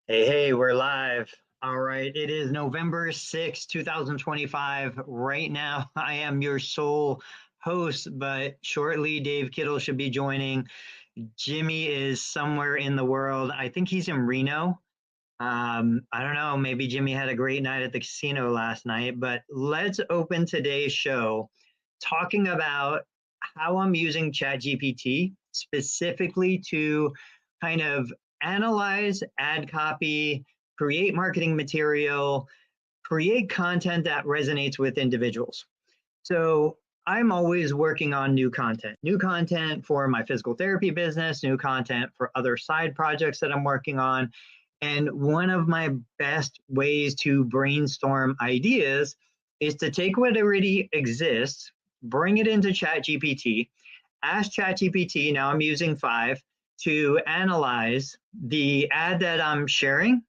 Hey, we're live. All right, it is November 6th, 2025. Right now, I am your sole host, but shortly Dave Kittle should be joining. Jimmy is somewhere in the world. I think he's in Reno. I don't know, maybe Jimmy had a great night at the casino last night, but let's open today's show talking about how I'm using ChatGPT specifically to kind of analyze ad copy, create marketing material, create content that resonates with individuals. So I'm always working on new content for my physical therapy business, new content for other side projects that I'm working on. And one of my best ways to brainstorm ideas is to take what already exists, bring it into ChatGPT, ask ChatGPT, now I'm using 5, to analyze the ad that I'm sharing,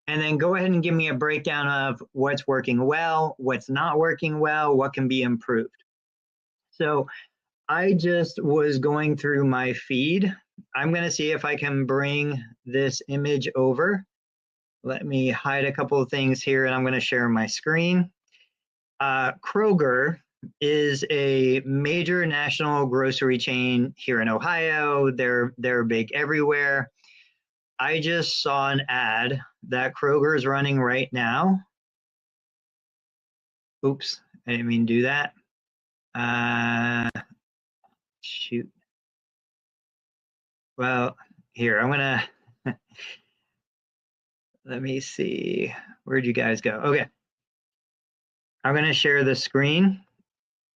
and then go ahead and give me a breakdown of what's working well, what's not working well, what can be improved. So I just was going through my feed. I'm going to see if I can bring this image over. Let me hide a couple of things here, and I'm going to share my screen. Kroger is a major national grocery chain here in Ohio. They're big everywhere. I just saw an ad that Kroger is running right now. Oops, I didn't mean to do that. Shoot. Well, here, I'm gonna, let me see. Where'd you guys go? Okay. I'm gonna share the screen.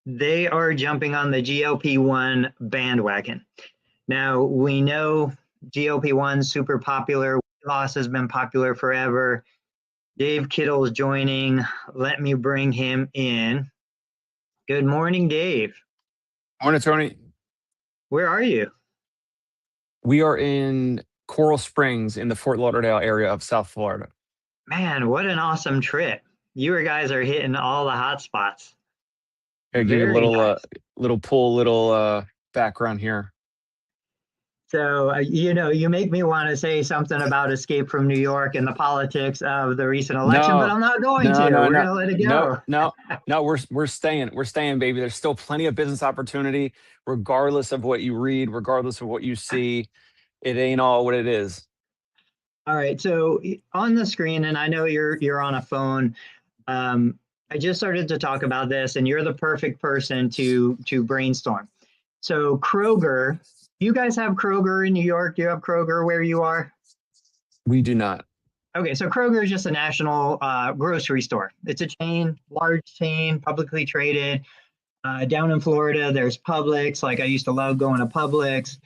They are jumping on the GLP-1 bandwagon. Now, we know GLP-1 super popular. Weight loss has been popular forever. Dave Kittle is joining. Let me bring him in. Good morning, Dave. Morning, Tony. Where are you? We are in Coral Springs in the Fort Lauderdale area of South Florida. Man, what an awesome trip. You guys are hitting all the hot spots. I'll give you a Very nice. little background here. So, you make me want to say something about Escape from New York and the politics of the recent election, but No, I'm not going no, to. no, We're going no, to let it no, go. no, no. We're staying. We're staying, baby. There's still plenty of business opportunity, regardless of what you read, regardless of what you see. It ain't all what it is. All right. So on the screen, and I know you're on a phone. I just started to talk about this, and you're the perfect person to brainstorm. So Kroger, you guys have Kroger in New York? Do you have Kroger where you are? We do not. Okay, so Kroger is just a national grocery store. It's a chain, large chain, publicly traded. Down in Florida, there's Publix. Like I used to love going to Publix.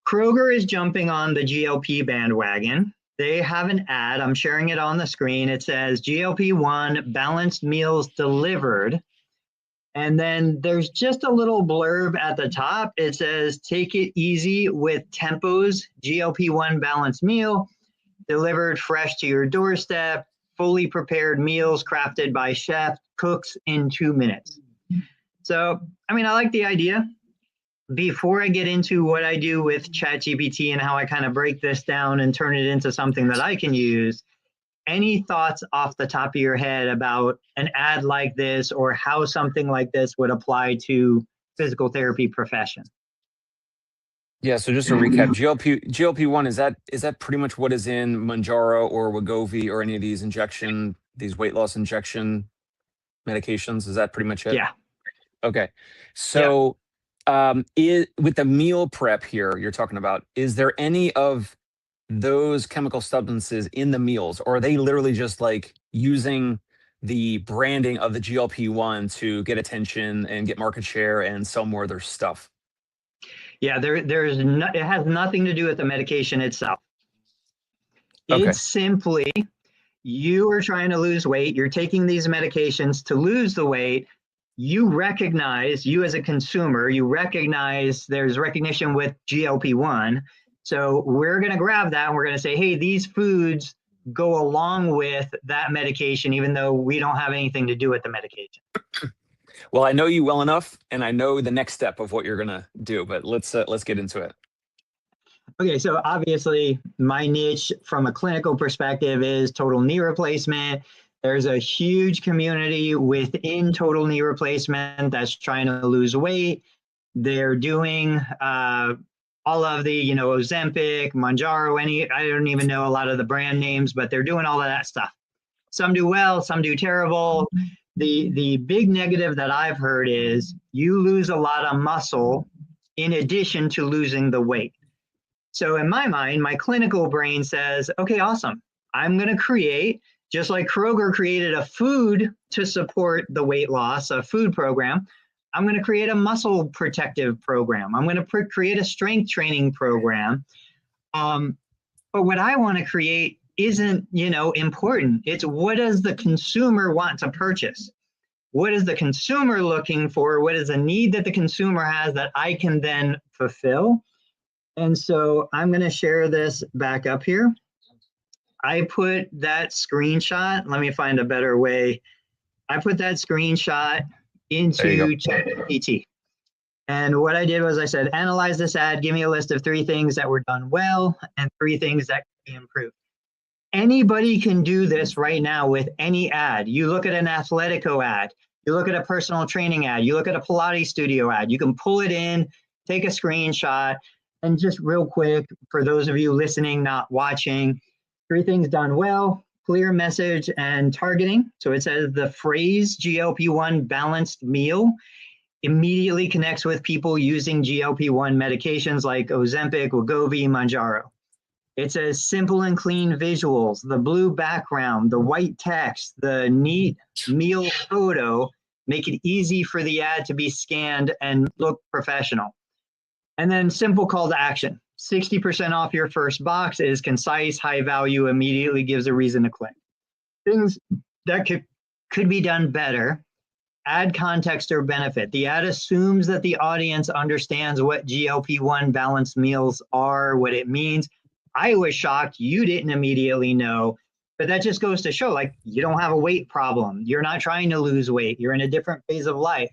Kroger is jumping on the GLP bandwagon. They have an ad. I'm sharing it on the screen. It says GLP-1 balanced meals delivered. And then there's just a little blurb at the top. It says, take it easy with Tempo's GLP-1 balanced meal, delivered fresh to your doorstep, fully prepared meals crafted by chef cooks in 2 minutes. So, I like the idea. Before I get into what I do with ChatGPT and how I kind of break this down and turn it into something that I can use, any thoughts off the top of your head about an ad like this or how something like this would apply to physical therapy profession? Yeah, so just to recap, GLP-1 is that pretty much what is in Mounjaro or Wegovy or any of these weight loss injection medications? Is that pretty much it? Yeah. Okay. Yep. So with the meal prep here you're talking about, is there any of those chemical substances in the meals, or are they literally just like using the branding of the GLP-1 to get attention and get market share and sell more of their stuff? Yeah, it has nothing to do with the medication itself. Okay. It's simply you are trying to lose weight. You're taking these medications to lose the weight. You as a consumer, you recognize there's recognition with GLP-1. So we're going to grab that and we're going to say, hey, these foods go along with that medication, even though we don't have anything to do with the medication. Well, I know you well enough, and I know the next step of what you're gonna do. But let's get into it. Okay, so obviously my niche from a clinical perspective is total knee replacement. There's a huge community within total knee replacement that's trying to lose weight. They're doing all of the, Ozempic, Mounjaro, I don't even know a lot of the brand names, but they're doing all of that stuff. Some do well, some do terrible. The big negative that I've heard is you lose a lot of muscle in addition to losing the weight. So in my mind, my clinical brain says, okay, awesome. I'm going to create, just like Kroger created a food to support the weight loss, a food program. I'm going to create a muscle protective program. I'm going to create a strength training program. But what I want to create isn't, important. It's what does the consumer want to purchase? What is the consumer looking for? What is the need that the consumer has that I can then fulfill? And so I'm going to share this back up here. I put that screenshot. Let me find a better way. I put that screenshot into ChatGPT. And what I did was I said, analyze this ad, give me a list of 3 things that were done well and 3 things that can be improved. Anybody can do this right now with any ad. You look at an Athletico ad, you look at a personal training ad, you look at a Pilates studio ad, you can pull it in, take a screenshot, and just real quick, for those of you listening, not watching, 3 things done well, clear message and targeting. So it says the phrase GLP-1 balanced meal immediately connects with people using GLP-1 medications like Ozempic, Wegovy, Mounjaro. It says simple and clean visuals, the blue background, the white text, the neat meal photo, make it easy for the ad to be scanned and look professional. And then simple call to action. 60% off your first box is concise, high value, immediately gives a reason to click. Things that could be done better. Add context or benefit. The ad assumes that the audience understands what GLP-1 balanced meals are, what it means. I was shocked you didn't immediately know, but that just goes to show, like, you don't have a weight problem. You're not trying to lose weight. You're in a different phase of life.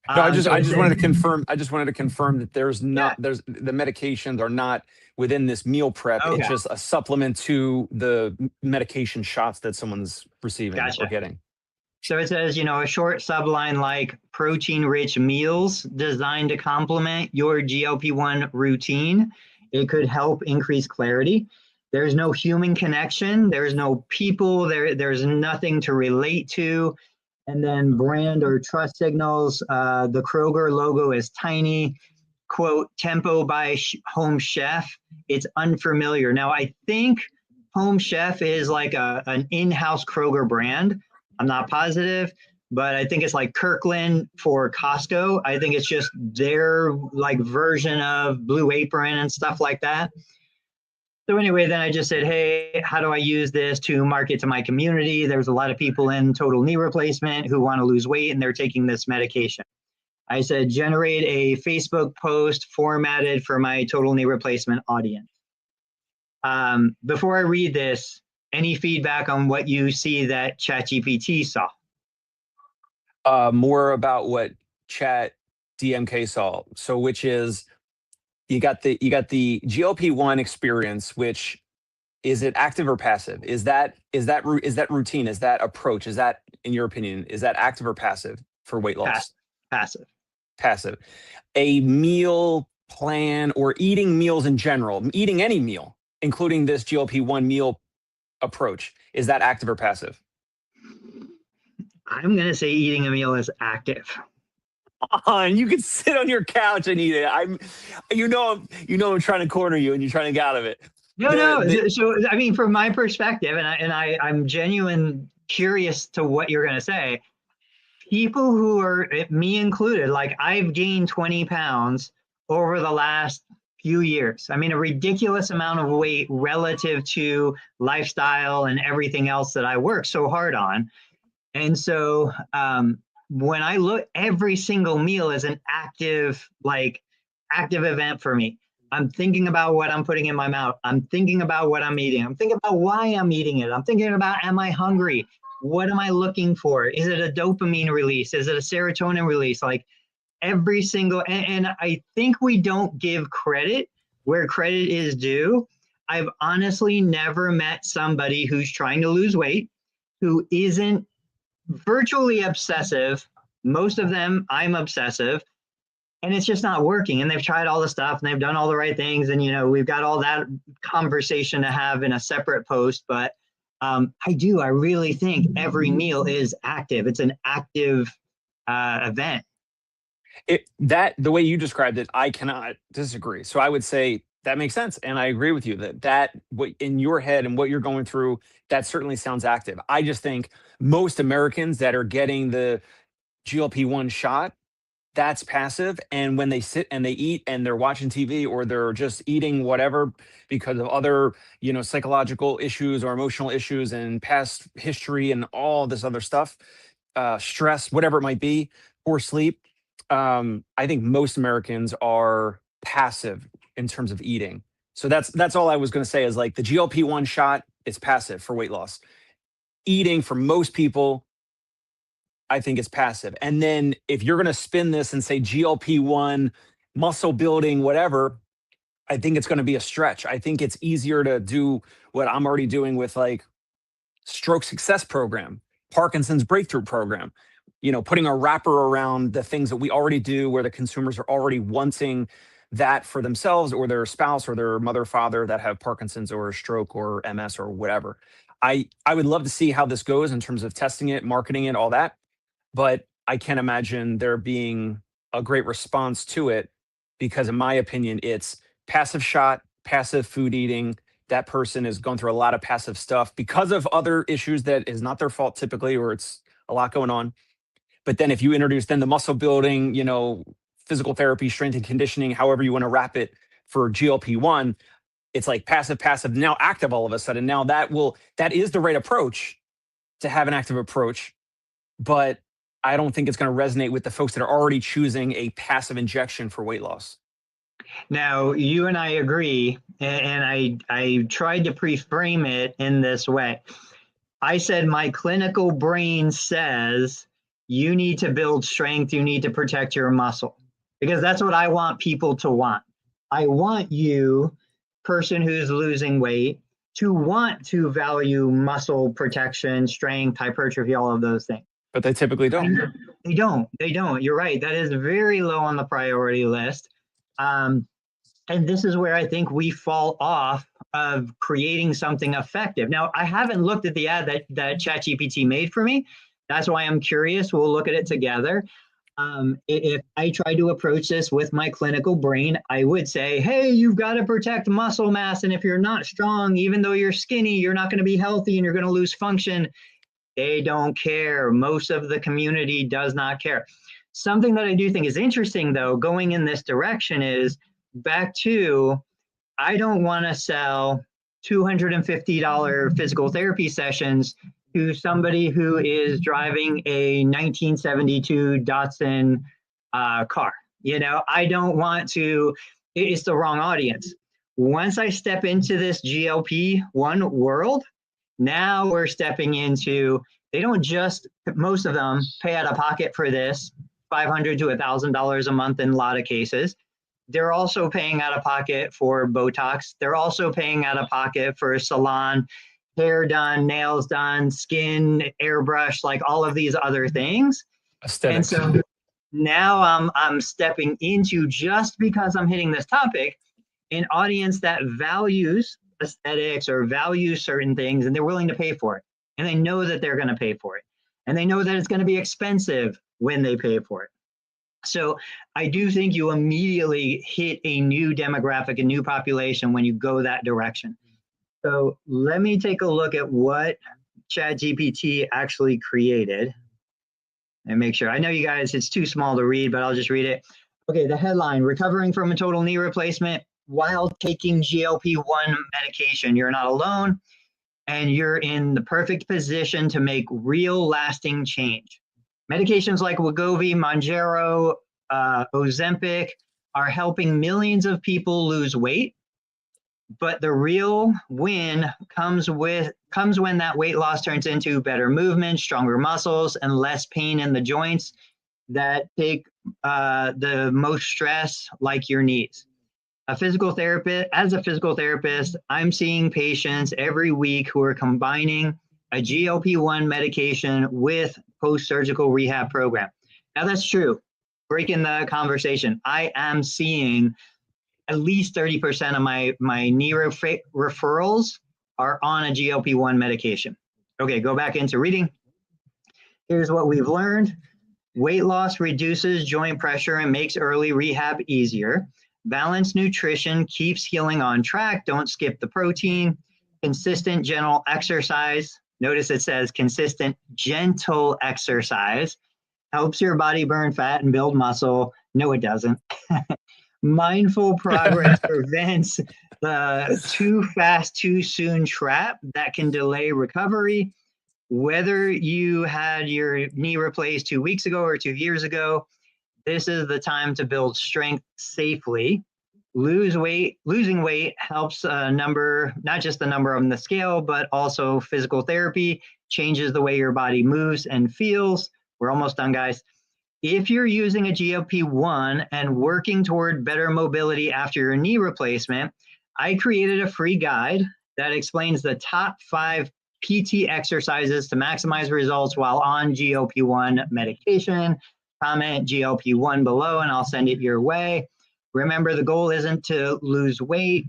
No, I just wanted to confirm. I just wanted to confirm that there's the medications are not within this meal prep. Okay. It's just a supplement to the medication shots that someone's receiving or getting. So it says, a short subline like protein-rich meals designed to complement your GLP-1 routine. It could help increase clarity. There's no human connection. There's no people. There's nothing to relate to. And then brand or trust signals. The Kroger logo is tiny. Quote, tempo by Home Chef. It's unfamiliar. Now, I think Home Chef is like an in-house Kroger brand. I'm not positive, but I think it's like Kirkland for Costco. I think it's just their like version of Blue Apron and stuff like that. So anyway, then I just said, hey, how do I use this to market to my community? There's a lot of people in total knee replacement who want to lose weight and they're taking this medication. I said, generate a Facebook post formatted for my total knee replacement audience. Before I read this, any feedback on what you see that ChatGPT saw? More about what Chat DMK saw. So which is you got the GLP-1 experience, which is it active or passive? Is that routine? Is that approach? Is that, in your opinion, is that active or passive for weight loss? Passive. Passive. A meal plan or eating meals in general, eating any meal, including this GLP-1 meal approach, is that active or passive? I'm going to say eating a meal is active. And you can sit on your couch and eat it. I'm trying to corner you and you're trying to get out of it. So I mean, from my perspective, I'm genuine curious to what you're going to say. People who are, me included, like I've gained 20 pounds over the last few years. I mean, a ridiculous amount of weight relative to lifestyle and everything else that I work so hard on. And so when I look, every single meal is an active event for me. I'm thinking about what I'm putting in my mouth. I'm thinking about what I'm eating. I'm thinking about why I'm eating it. I'm thinking about, am I hungry? What am I looking for? Is it a dopamine release? Is it a serotonin release? Like every single, and I think we don't give credit where credit is due, I've honestly never met somebody who's trying to lose weight who isn't virtually obsessive. Most of them, I'm obsessive, and it's just not working. And they've tried all the stuff and they've done all the right things. And, we've got all that conversation to have in a separate post. But I really think every meal is active. It's an active event. The way you described it, I cannot disagree. So I would say that makes sense, and I agree with you that what in your head and what you're going through, that certainly sounds active. I just think most Americans that are getting the GLP-1 shot, that's passive. And when they sit and they eat and they're watching TV or they're just eating whatever because of other, psychological issues or emotional issues and past history and all this other stuff, stress, whatever it might be, poor sleep. I think most Americans are passive in terms of eating. So that's all I was going to say is like the GLP-1 shot is passive for weight loss. Eating for most people, I think is passive. And then if you're going to spin this and say GLP-1, muscle building, whatever, I think it's going to be a stretch. I think it's easier to do what I'm already doing with like stroke success program, Parkinson's breakthrough program, putting a wrapper around the things that we already do where the consumers are already wanting that for themselves or their spouse or their mother, father that have Parkinson's or stroke or MS or whatever. I would love to see how this goes in terms of testing it, marketing it, all that. But I can't imagine there being a great response to it because, in my opinion, it's passive shot, passive food eating. That person is going through a lot of passive stuff because of other issues that is not their fault typically, or it's a lot going on. But then if you introduce then the muscle building, physical therapy, strength and conditioning, however you want to wrap it for GLP-1, it's like passive, passive, now active all of a sudden. Now that is the right approach to have an active approach. But I don't think it's going to resonate with the folks that are already choosing a passive injection for weight loss. Now, you and I agree, and I tried to pre-frame it in this way. I said my clinical brain says you need to build strength, you need to protect your muscle, because that's what I want people to want. I want you, person who's losing weight, to want to value muscle protection, strength, hypertrophy, all of those things. But they typically don't. They don't. You're right. That is very low on the priority list. And this is where I think we fall off of creating something effective. Now, I haven't looked at the ad that ChatGPT made for me. That's why I'm curious. We'll look at it together. If I try to approach this with my clinical brain, I would say, hey, you've got to protect muscle mass. And if you're not strong, even though you're skinny, you're not going to be healthy and you're going to lose function. They don't care. Most of the community does not care. Something that I do think is interesting, though, going in this direction is back to, I don't want to sell $250 physical therapy sessions to somebody who is driving a 1972 Datsun car. I don't want to, it's the wrong audience. Once I step into this GLP-1 world, now we're stepping into, they don't just, most of them pay out of pocket for this, $500 to $1,000 a month in a lot of cases. They're also paying out of pocket for Botox. They're also paying out of pocket for salon, hair done, nails done, skin, airbrush, like all of these other things. Aesthetics. And so now I'm stepping into, just because I'm hitting this topic, an audience that values aesthetics or value certain things, and they're willing to pay for it. And they know that they're going to pay for it. And they know that it's going to be expensive when they pay for it. So I do think you immediately hit a new demographic, a new population when you go that direction. So let me take a look at what ChatGPT actually created and make sure. I know you guys, it's too small to read, but I'll just read it. Okay, the headline, recovering from a total knee replacement while taking GLP-1 medication. You're not alone, and you're in the perfect position to make real lasting change. Medications like Wegovy, Mounjaro, Ozempic are helping millions of people lose weight, but the real win comes when that weight loss turns into better movement, stronger muscles, and less pain in the joints that take the most stress, like your knees. a physical therapist, I'm seeing patients every week who are combining a GLP-1 medication with post-surgical rehab program. Now that's true. Breaking the conversation, I am seeing at least 30% of my knee referrals are on a GLP-1 medication. Okay, go back into reading. Here's what we've learned. Weight loss reduces joint pressure and makes early rehab easier. Balanced nutrition keeps healing on track. Don't skip the protein. Consistent, gentle exercise. Notice it says consistent, gentle exercise helps your body burn fat and build muscle. No, it doesn't. Mindful progress prevents the too fast, too soon trap that can delay recovery. Whether you had your knee replaced 2 weeks ago or 2 years ago, this is the time to build strength safely. Losing weight helps not just the number on the scale, but also physical therapy changes the way your body moves and feels. We're almost done, guys. If you're using a GLP-1 and working toward better mobility after your knee replacement, I created a free guide that explains the top 5 PT exercises to maximize results while on GLP-1 medication. Comment GLP-1 below and I'll send it your way. Remember, the goal isn't to lose weight.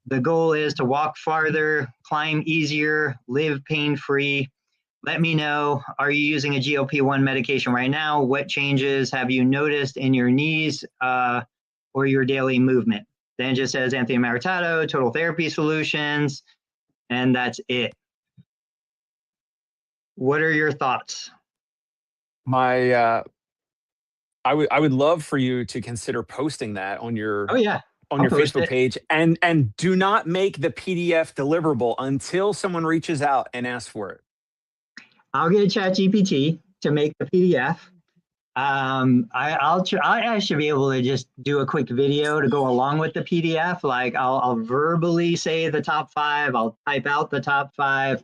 The goal is to walk farther, climb easier, live pain-free. Let me know, are you using a GLP-1 medication right now? What changes have you noticed in your knees or your daily movement? Then it just says Anthony Maritato, Total Therapy Solutions, and that's it. What are your thoughts? I would love for you to consider posting that on your Facebook page, and do not make the PDF deliverable until someone reaches out and asks for it. I'll get ChatGPT to make the PDF. I should be able to just do a quick video to go along with the PDF. Like I'll verbally say the top 5. I'll type out the top 5.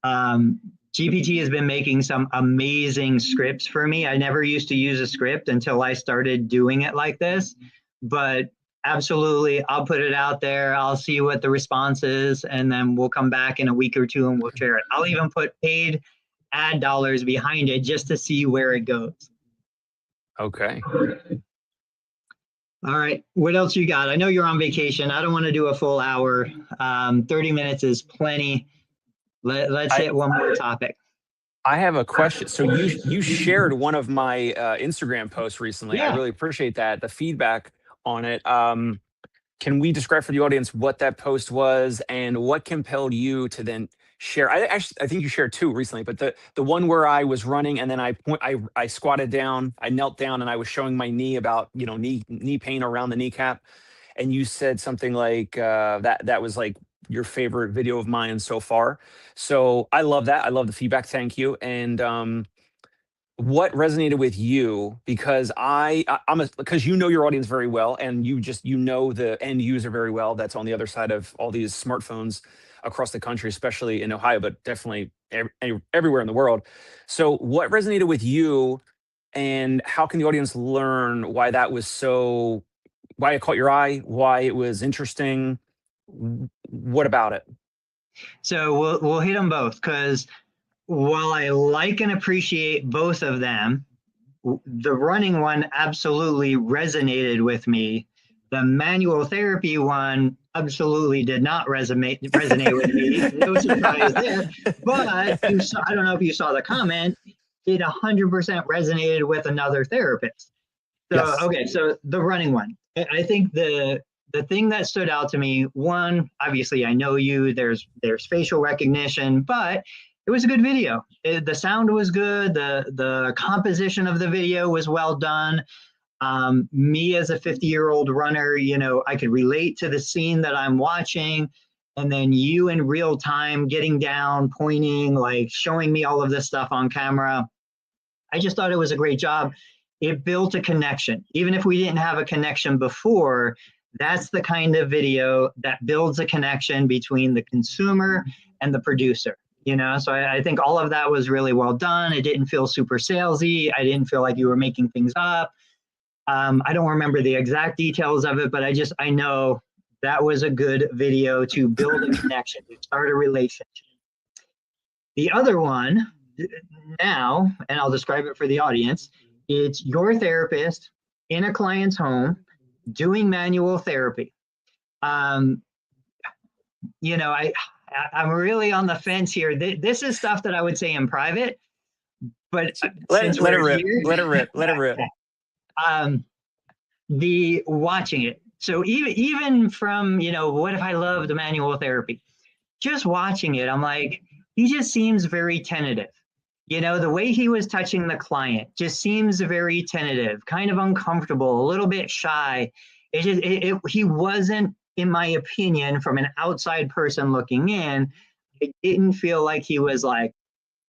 GPT has been making some amazing scripts for me. I never used to use a script until I started doing it like this, but absolutely, I'll put it out there. I'll see what the response is, and then we'll come back in a week or 2 and we'll share it. I'll even put paid ad dollars behind it just to see where it goes. Okay. All right. What else you got? I know you're on vacation. I don't want to do a full hour. 30 minutes is plenty. Let's hit one more topic. I have a question. So you shared one of my Instagram posts recently. Yeah. I really appreciate that, the feedback on it. Can we describe for the audience what that post was and what compelled you to then share? I think you shared 2 recently, but the one where I was running and then I squatted down, I knelt down, and I was showing my knee about knee pain around the kneecap, and you said something like that was like your favorite video of mine so far. So I love that. I love the feedback. Thank you. And what resonated with you? Because because you know your audience very well, and you know the end user very well. That's on the other side of all these smartphones across the country, especially in Ohio, but definitely everywhere in the world. So what resonated with you, and how can the audience learn why that was why it caught your eye, why it was interesting? What about it? So we'll hit them both, because while I like and appreciate both of them, the running one absolutely resonated with me. The manual therapy one absolutely did not resonate with me. No surprise there. But I don't know if you saw the comment, it 100% resonated with another therapist. So, yes. Okay, so the running one. I think the thing that stood out to me, one, obviously I know you, there's facial recognition, but it was a good video. The sound was good. The composition of the video was well done. Me as a 50-year-old runner, I could relate to the scene that I'm watching. And then you in real time getting down, pointing, like showing me all of this stuff on camera. I just thought it was a great job. It built a connection. Even if we didn't have a connection before, that's the kind of video that builds a connection between the consumer and the producer. So I think all of that was really well done. It didn't feel super salesy. I didn't feel like you were making things up. I don't remember the exact details of it, but I know that was a good video to build a connection, to start a relationship. The other one now, and I'll describe it for the audience, it's your therapist in a client's home doing manual therapy. I'm really on the fence here. This is stuff that I would say in private, but let it rip. Here, let it rip. The watching it. So even from, what if I loved manual therapy? Just watching it, I'm like, he just seems very tentative. The way he was touching the client just seems very tentative, kind of uncomfortable, a little bit shy. He wasn't, in my opinion, from an outside person looking in, it didn't feel like he was like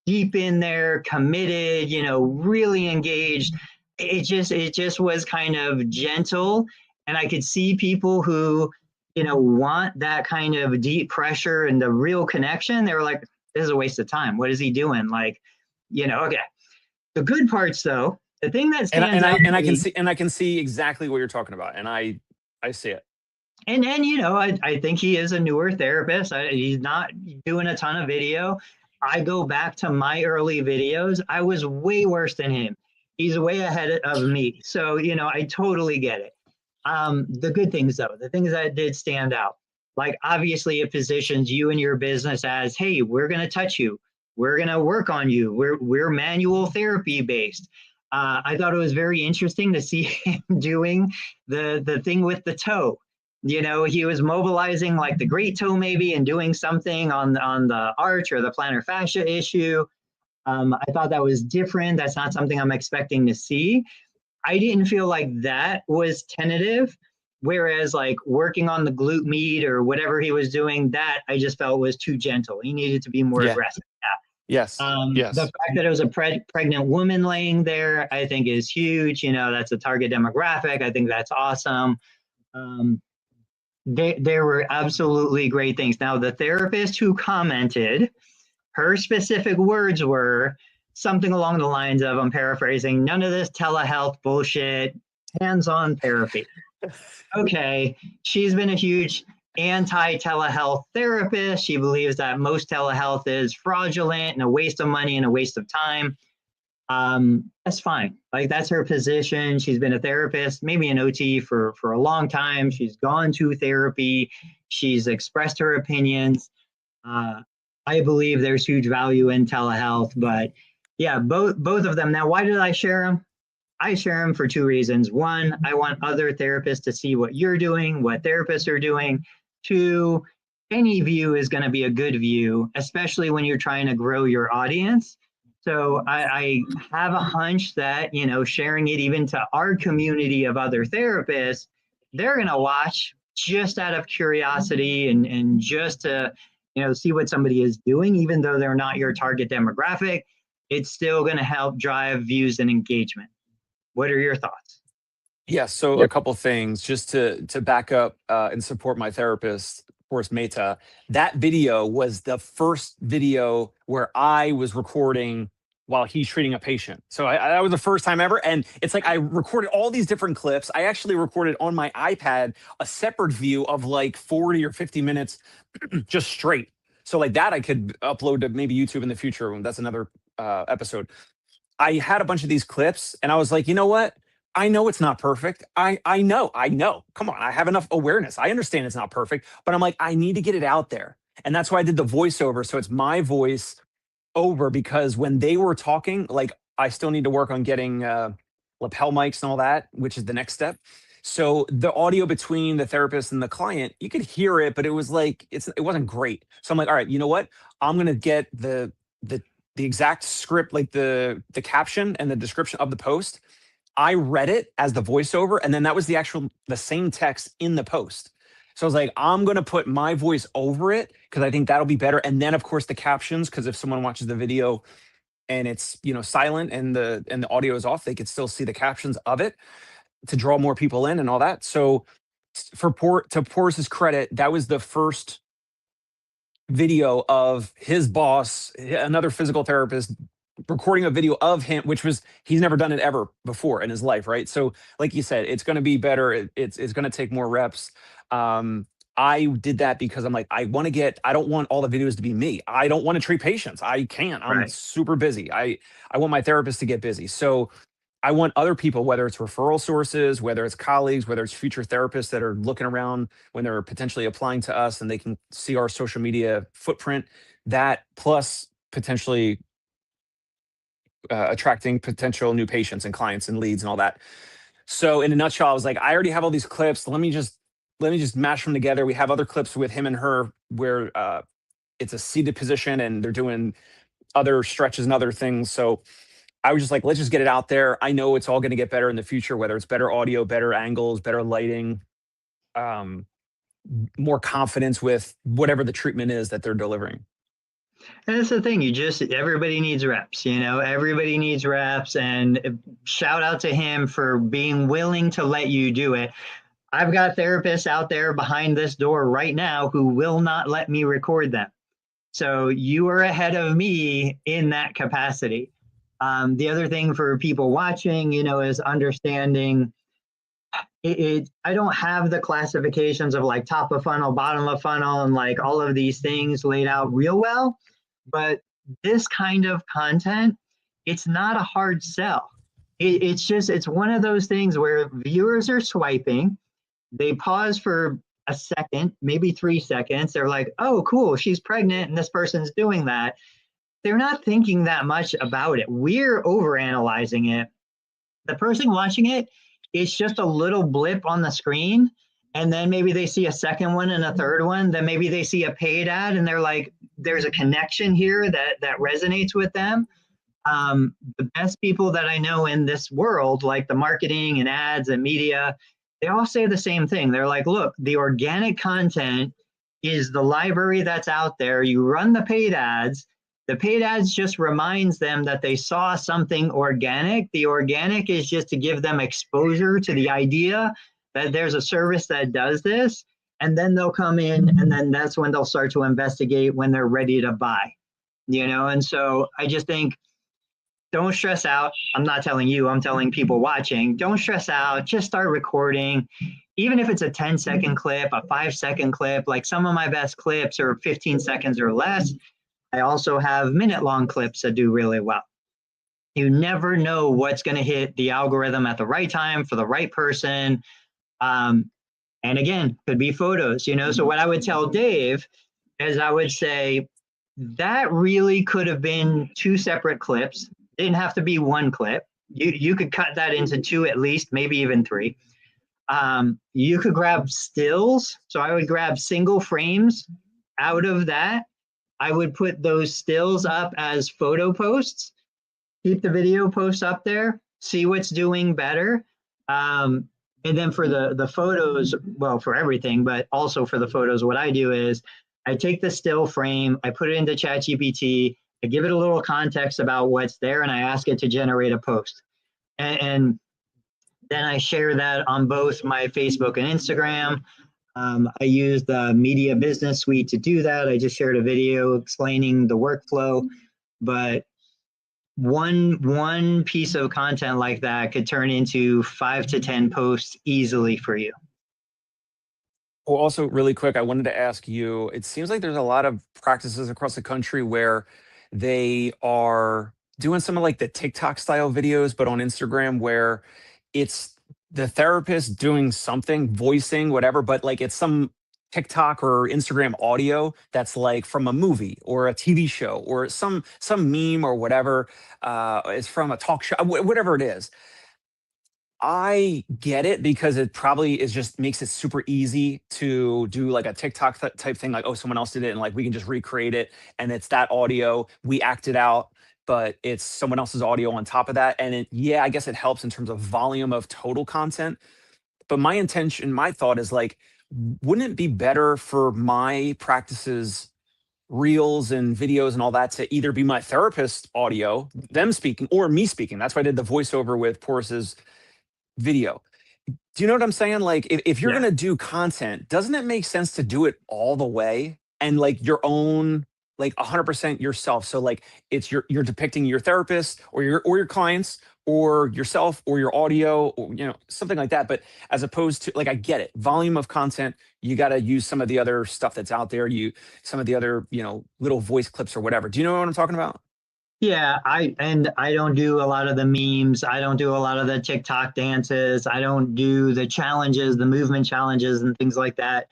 deep in there, committed, really engaged. It just was kind of gentle. And I could see people who, want that kind of deep pressure and the real connection. They were like, this is a waste of time. What is he doing? Like, okay. The good parts though, the thing that stands out I can see exactly what you're talking about. And I see it. And I think he is a newer therapist. He's not doing a ton of video. I go back to my early videos. I was way worse than him. He's way ahead of me. So, I totally get it. The good things though, the things that did stand out, like obviously it positions you and your business as, hey, we're going to touch you. We're going to work on you. We're manual therapy based. I thought it was very interesting to see him doing the thing with the toe. He was mobilizing like the great toe maybe and doing something on the arch or the plantar fascia issue. I thought that was different. That's not something I'm expecting to see. I didn't feel like that was tentative, whereas like working on the glute med or whatever he was doing, that I just felt was too gentle. He needed to be more aggressive. Yes. The fact that it was a pregnant woman laying there, I think is huge. That's a target demographic. I think that's awesome. There were absolutely great things. Now, the therapist who commented, her specific words were something along the lines of, I'm paraphrasing, none of this telehealth bullshit, hands-on therapy. Okay, she's been a huge anti-telehealth therapist. She believes that most telehealth is fraudulent and a waste of money and a waste of time. That's fine. Like that's her position. She's been a therapist, maybe an OT for a long time. She's gone to therapy. She's expressed her opinions. I believe there's huge value in telehealth, but yeah, both of them. Now, why did I share them? I share them for two reasons. One, I want other therapists to see what you're doing, what therapists are doing. Two, any view is going to be a good view, especially when you're trying to grow your audience. So I have a hunch that, sharing it even to our community of other therapists, they're going to watch just out of curiosity and just to, see what somebody is doing, even though they're not your target demographic. It's still going to help drive views and engagement. What are your thoughts? Yeah, so a couple things just to back up and support my therapist, of course, Meta. That video was the first video where I was recording while he's treating a patient. So that was the first time ever. And it's like I recorded all these different clips. I actually recorded on my iPad a separate view of like 40 or 50 minutes just straight. So like that I could upload to maybe YouTube in the future. That's another episode. I had a bunch of these clips and I was like, you know what? I know it's not perfect. I know. Come on, I have enough awareness. I understand it's not perfect, but I'm like, I need to get it out there. And that's why I did the voiceover. So it's my voice over, because when they were talking, like I still need to work on getting lapel mics and all that, which is the next step. So the audio between the therapist and the client, you could hear it, but it was like, it wasn't great. So I'm like, all right, you know what? I'm going to get the exact script, like the caption and the description of the post. I read it as the voiceover, and then that was the same text in the post. So I was like, I'm going to put my voice over it because I think that'll be better. And then of course the captions, because if someone watches the video and it's, silent and the audio is off, they could still see the captions of it to draw more people in and all that. So to Porus's credit, that was the first video of his boss, another physical therapist, recording a video of him, which was he's never done it ever before in his life, right? So, like you said, it's going to be better. It's going to take more reps. Um, I did that because I'm like, I want to get. I don't want all the videos to be me. I don't want to treat patients. I can't. I'm Right. super busy. I want my therapist to get busy. So I want other people, whether it's referral sources, whether it's colleagues, whether it's future therapists that are looking around when they're potentially applying to us and they can see our social media footprint, that plus potentially attracting potential new patients and clients and leads and all that. So in a nutshell, I was like, I already have all these clips. Let me just mash them together. We have other clips with him and her where it's a seated position and they're doing other stretches and other things. So I was just like, let's just get it out there. I know it's all going to get better in the future, whether it's better audio, better angles, better lighting, um, more confidence with whatever the treatment is that they're delivering. And that's the thing. Everybody needs reps, everybody needs reps. And shout out to him for being willing to let you do it. I've got therapists out there behind this door right now who will not let me record them. So you are ahead of me in that capacity. The other thing for people watching, is understanding I don't have the classifications of like top of funnel, bottom of funnel, and like all of these things laid out real well. But this kind of content, it's not a hard sell. It's one of those things where viewers are swiping, they pause for a second, maybe 3 seconds. They're like, oh, cool, she's pregnant and this person's doing that. They're not thinking that much about it. We're overanalyzing it. The person watching it, it's just a little blip on the screen. And then maybe they see a second one and a third one. Then maybe they see a paid ad and they're like, there's a connection here that resonates with them. The best people that I know in this world, like the marketing and ads and media, they all say the same thing. They're like, look, the organic content is the library that's out there. You run the paid ads just reminds them that they saw something organic. The organic is just to give them exposure to the idea that there's a service that does this. And then they'll come in and then that's when they'll start to investigate when they're ready to buy, And so I just think, don't stress out. I'm not telling you, I'm telling people watching, don't stress out. Just start recording. Even if it's a 10-second clip, a 5-second clip, like some of my best clips are 15 seconds or less. I also have minute-long clips that do really well. You never know what's going to hit the algorithm at the right time for the right person. And again, could be photos, So what I would tell Dave is I would say that really could have been 2 separate clips. Didn't have to be one clip. You could cut that into 2 at least, maybe even 3. You could grab stills. So I would grab single frames out of that. I would put those stills up as photo posts, keep the video posts up there, see what's doing better. And then for the photos, well, for everything, but also for the photos, what I do is I take the still frame, I put it into ChatGPT, I give it a little context about what's there, and I ask it to generate a post. And then I share that on both my Facebook and Instagram. I use the Media Business Suite to do that. I just shared a video explaining the workflow, but one piece of content like that could turn into 5 to 10 posts easily for you. Well, also really quick, I wanted to ask you, it seems like there's a lot of practices across the country where they are doing some of like the TikTok style videos, but on Instagram where it's the therapist doing something, voicing, whatever, but like it's some TikTok or Instagram audio that's like from a movie or a TV show or some meme or whatever. It's from a talk show, whatever it is. I get it because it probably is just makes it super easy to do like a TikTok type thing, like, oh, someone else did it and like we can just recreate it and it's that audio, we act it out, but it's someone else's audio on top of that. And yeah, I guess it helps in terms of volume of total content. But my intention, my thought is like, wouldn't it be better for my practices, reels and videos and all that to either be my therapist audio, them speaking, or me speaking? That's why I did the voiceover with Porus's video. Do you know what I'm saying? Like, if you're Yeah. going to do content, doesn't it make sense to do it all the way and like your own like 100% yourself. So like it's you're depicting your therapist or your clients or yourself or your audio or something like that. But as opposed to, like, I get it, volume of content, you got to use some of the other stuff that's out there, some of the other little voice clips or whatever. Do you know what I'm talking about? Yeah, I don't do a lot of the memes. I don't do a lot of the TikTok dances. I don't do the challenges, the movement challenges and things like that.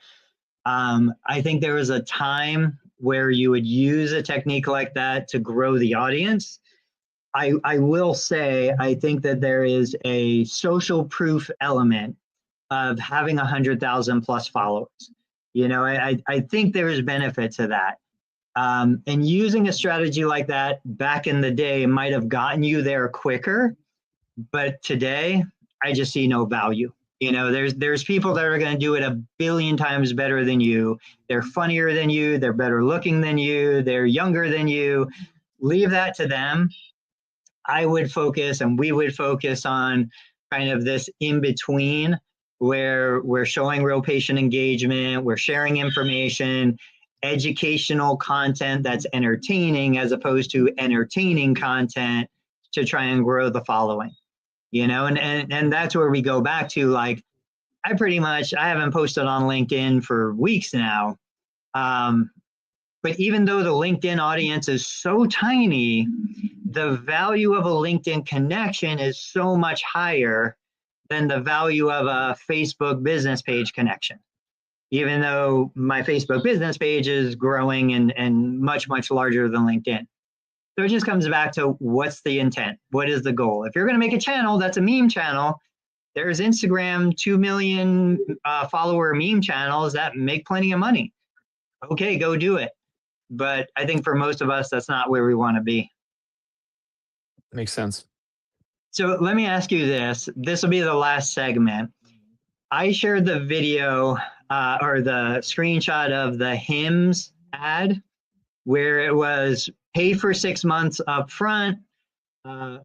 I think there was a time where you would use a technique like that to grow the audience. I will say, I think that there is a social proof element of having 100,000 plus followers. I think there is benefit to that. And using a strategy like that back in the day might have gotten you there quicker, but today I just see no value. There's people that are going to do it a billion times better than you. They're funnier than you. They're better looking than you. They're younger than you. Leave that to them. I would focus, and we would focus on kind of this in between where we're showing real patient engagement, we're sharing information, educational content that's entertaining as opposed to entertaining content to try and grow the following. And that's where we go back to, like, I haven't posted on LinkedIn for weeks now. But even though the LinkedIn audience is so tiny, the value of a LinkedIn connection is so much higher than the value of a Facebook business page connection. Even though my Facebook business page is growing and much, much larger than LinkedIn. So it just comes back to, what's the intent? What is the goal? If you're going to make a channel that's a meme channel, there's Instagram 2 million follower meme channels that make plenty of money. Okay, go do it. But I think for most of us, that's not where we want to be. Makes sense. So let me ask you this. This will be the last segment. I shared the video or the screenshot of the Hims ad where it was pay for 6 months up front.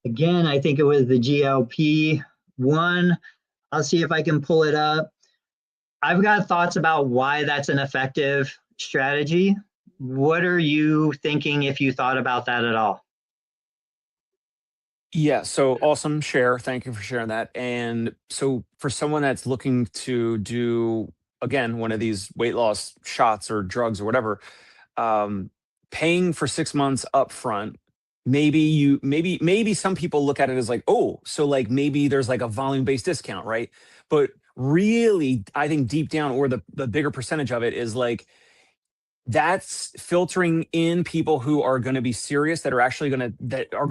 Again, I think it was the GLP-1. I'll see if I can pull it up. I've got thoughts about why that's an effective strategy. What are you thinking if you thought about that at all? Yeah, so awesome share. Thank you for sharing that. And so for someone that's looking to do, again, one of these weight loss shots or drugs or whatever, paying for 6 months up front, maybe some people look at it as like, oh, so like maybe there's like a volume-based discount, right? But really, I think deep down, or the bigger percentage of it is like, that's filtering in people who are going to be serious, that are going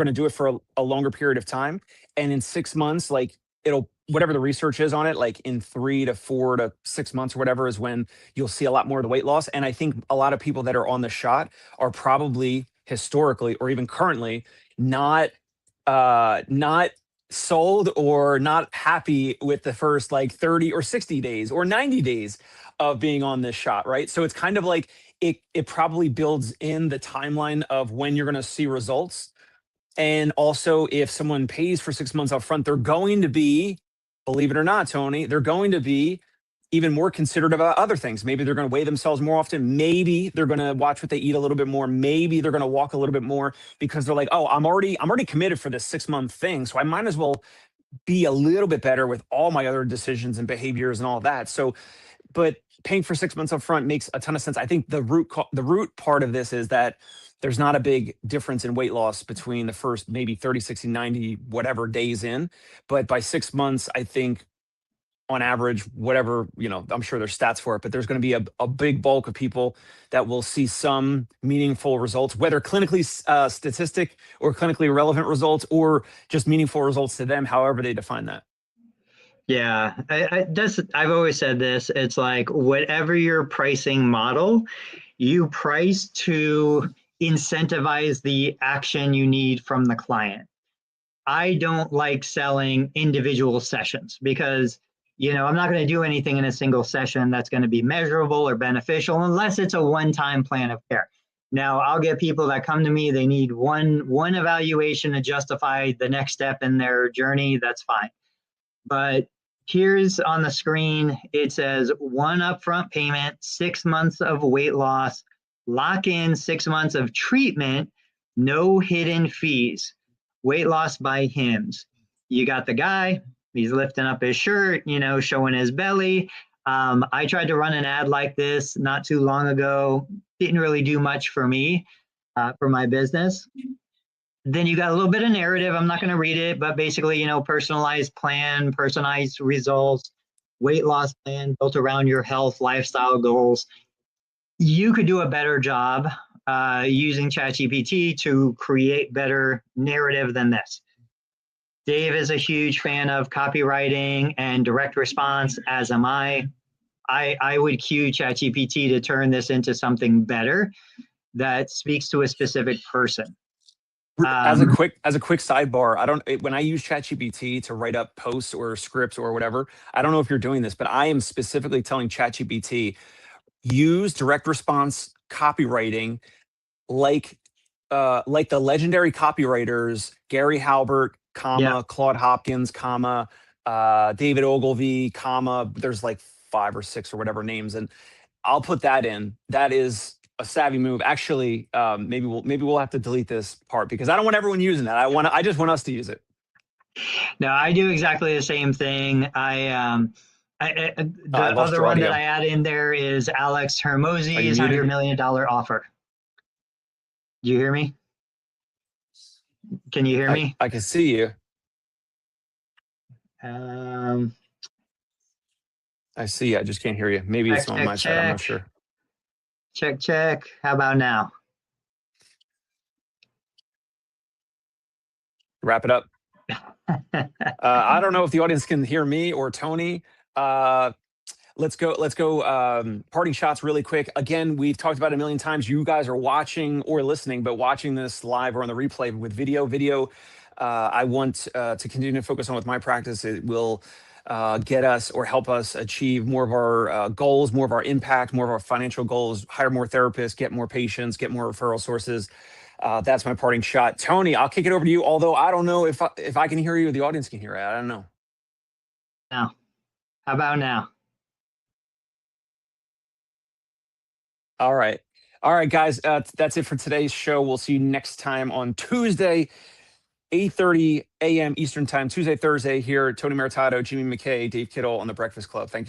to do it for a longer period of time. And in 6 months, like, it'll, whatever the research is on it, like in 3 to 4 to 6 months or whatever is when you'll see a lot more of the weight loss. And I think a lot of people that are on the shot are probably historically or even currently not sold or not happy with the first like 30 or 60 days or 90 days of being on this shot, right? So it's kind of like, it probably builds in the timeline of when you're going to see results. And also, if someone pays for 6 months up front, they're going to be, believe it or not, Tony, they're going to be even more considerate about other things. Maybe they're going to weigh themselves more often. Maybe they're going to watch what they eat a little bit more. Maybe they're going to walk a little bit more because they're like, oh, I'm already committed for this 6 month thing. So I might as well be a little bit better with all my other decisions and behaviors and all that. So, but paying for 6 months up front makes a ton of sense. I think the root part of this is that there's not a big difference in weight loss between the first maybe 30, 60, 90, whatever days in. But by 6 months, I think on average, whatever, I'm sure there's stats for it, but there's going to be a big bulk of people that will see some meaningful results, whether clinically statistic or clinically relevant results, or just meaningful results to them, however they define that. Yeah, I've always said this. It's like, whatever your pricing model, you price to incentivize the action you need from the client. I don't like selling individual sessions because, I'm not going to do anything in a single session that's going to be measurable or beneficial unless it's a one-time plan of care. Now, I'll get people that come to me, they need one evaluation to justify the next step in their journey. That's fine. But here's on the screen, it says 1 upfront payment, 6 months of weight loss, Lock in 6 months of treatment, no hidden fees. Weight loss by Hims. You got the guy, he's lifting up his shirt, showing his belly. I tried to run an ad like this not too long ago. Didn't really do much for me, for my business. Then you got a little bit of narrative. I'm not going to read it, but basically, personalized plan, personalized results, weight loss plan built around your health, lifestyle goals. You could do a better job using ChatGPT to create better narrative than this. Dave is a huge fan of copywriting and direct response, as am I. I would cue ChatGPT to turn this into something better that speaks to a specific person. As a quick sidebar, when I use ChatGPT to write up posts or scripts or whatever, I don't know if you're doing this, but I am specifically telling ChatGPT, use direct response copywriting like the legendary copywriters Gary Halbert, Yeah. Claude Hopkins, David Ogilvy, there's like 5 or 6 or whatever names, and I'll put that in. That is a savvy move. Actually, maybe we'll have to delete this part because I don't want everyone using that. I just want us to use it. No, I do exactly the same thing. The I lost other your one audio. that I add in there is Alex Hermosi's $100 million offer. Do you hear me? Can you hear me? I can see you. I see you. I just can't hear you. Maybe it's on my side. I'm not sure. Check. How about now? Wrap it up. I don't know if the audience can hear me or Tony. Let's go. Parting shots really quick. Again, we've talked about it a million times. You guys are watching or listening, but watching this live or on the replay with video. I want to continue to focus on with my practice. It will get us or help us achieve more of our goals, more of our impact, more of our financial goals, hire more therapists, get more patients, get more referral sources. That's my parting shot. Tony, I'll kick it over to you, although I don't know if I can hear you or the audience can hear it. I don't know. Now, how about now? All right, guys. That's it for today's show. We'll see you next time on Tuesday, 8:30 a.m. Eastern Time. Tuesday, Thursday here. Tony Maritato, Jimmy McKay, Dave Kittle on the Breakfast Club. Thank you.